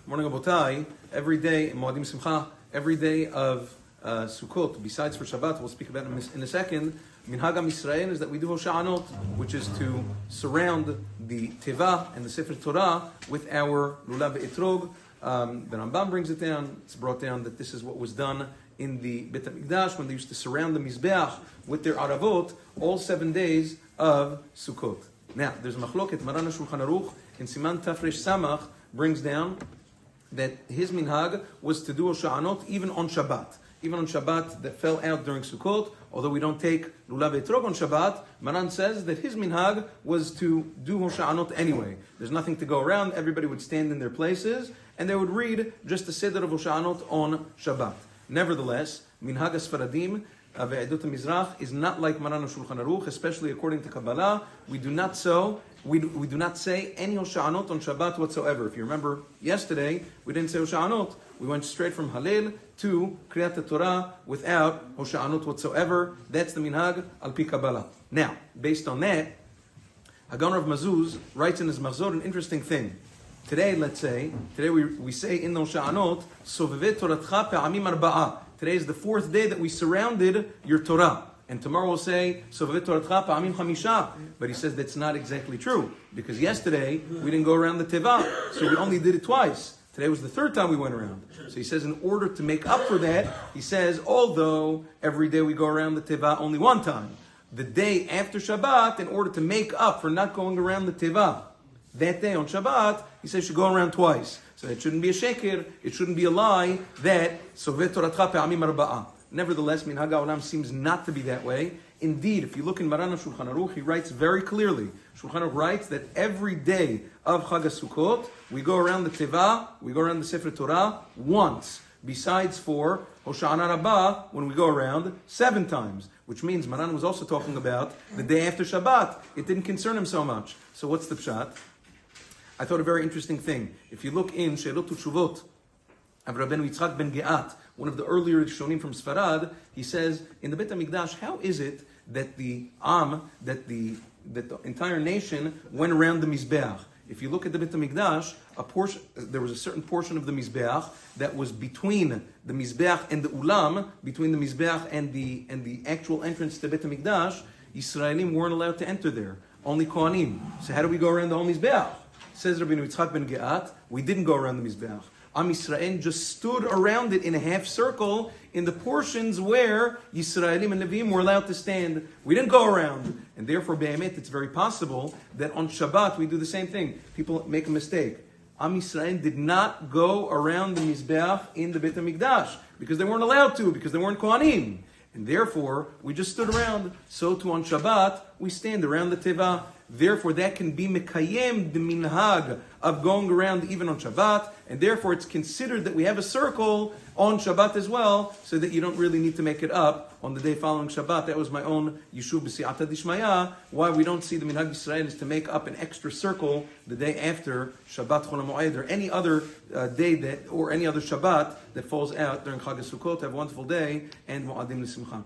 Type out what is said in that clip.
Morning, Abotai. Every day in Moadim Simcha, every day of Sukkot, besides for Shabbat, we'll speak about it in a second. Minhag Am Yisrael is that we do Hoshanot, which is to surround the Teva and the Sefer Torah with our Lulav Etrog. The Rambam brings it down. It's brought down that this is what was done in the Bet HaMikdash when they used to surround the Mizbeach with their Aravot all 7 days of Sukkot. Now, there's a machloket. Maran HaShulchan Aruch in Siman Tafresh Samach brings down that his minhag was to do Hoshanot even on Shabbat. Even on Shabbat that fell out during Sukkot, although we don't take Lulav Etrog on Shabbat, Maran says that his minhag was to do Hoshanot anyway. There's nothing to go around, everybody would stand in their places, and they would read just the Seder of Hoshanot on Shabbat. Nevertheless, minhag Sfaradim, Ve'edut HaMizrach is not like Maran HaShulchan Aruch, especially according to Kabbalah. We do not say any Hoshanot on Shabbat whatsoever. If you remember yesterday, we didn't say Hoshanot. We went straight from Halil to Kriyat Torah without Hoshanot whatsoever. That's the minhag al pi Kabbalah. Now, based on that, Hagan Rav Mazuz writes in his Machzor an interesting thing. Today, let's say, we say in the Hoshanot, Soveve Toratcha Pe'amim Arba'a. Today is the 4th day that we surrounded your Torah. And tomorrow we'll say, Soveve Toratcha Pe'amim Chamisha. But he says that's not exactly true. Because yesterday, we didn't go around the Teva. So we only did it twice. Today was the 3rd time we went around. So he says in order to make up for that, he says, although every day we go around the Teva only 1 time, the day after Shabbat, in order to make up for not going around the Teva, that day on Shabbat, he says you should go around twice. So it shouldn't be a shekir, it shouldn't be a lie that Sovet Toratcha Pe'amim Arba'a. Nevertheless, Minhag HaOlam seems not to be that way. Indeed, if you look in Maran HaShulchan Aruch, he writes very clearly, Shulchan Aruch writes that every day of Chag HaSukkot, we go around the Teva, we go around the Sefer Torah once, besides for Hoshana Rabbah, when we go around 7 times. Which means Maran was also talking about the day after Shabbat. It didn't concern him so much. So what's the pshat? I thought a very interesting thing. If you look in Sheilot Utshuvot of Rabbeinu Yitzchak ben Geat, one of the earlier Rishonim from Sfarad, he says, in the Bet HaMikdash, how is it that the entire nation went around the Mizbeach? If you look at the Bet HaMikdash, there was a certain portion of the Mizbeach that was between the Mizbeach and the Ulam, between the Mizbeach and the actual entrance to Bet HaMikdash. Yisraelim weren't allowed to enter there, only Kohanim. So how do we go around the whole Mizbeach? Says Rabbeinu Yitzchak ben Geat, we didn't go around the Mizbeach. Am Yisrael just stood around it in a half circle in the portions where Yisraelim and Nevi'im were allowed to stand. We didn't go around. And therefore, Be'emet, it's very possible that on Shabbat we do the same thing. People make a mistake. Am Yisrael did not go around the Mizbeach in the Bet HaMikdash because they weren't allowed to, because they weren't Kohanim. And therefore, we just stood around. So too on Shabbat, we stand around the Teva. Therefore, that can be mekayem the minhag of going around even on Shabbat, and therefore it's considered that we have a circle on Shabbat as well, so that you don't really need to make it up on the day following Shabbat. That was my own Yishuv b'si'ata dishmaya. Why we don't see the minhag Yisrael is to make up an extra circle the day after Shabbat Chol HaMoed or any other day or any other Shabbat that falls out during Chag HaSukkot. Have a wonderful day and Mo'adim L'Simcha.